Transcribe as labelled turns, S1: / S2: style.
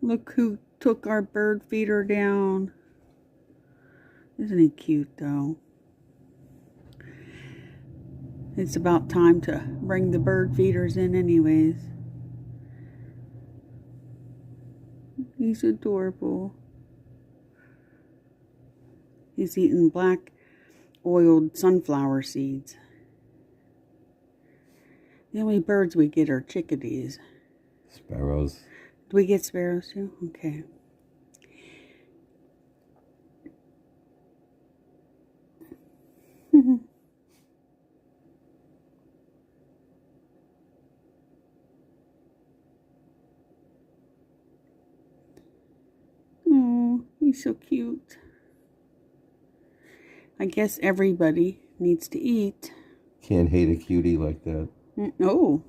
S1: Look who took our bird feeder down. Isn't he cute, though? It's about time to bring the bird feeders in anyways. He's adorable. He's eating black oiled sunflower seeds. The only birds we get are chickadees.
S2: Sparrows.
S1: Do we get sparrows too? Okay. Oh, he's so cute. I guess everybody needs to eat.
S2: Can't hate a cutie like that.
S1: Oh.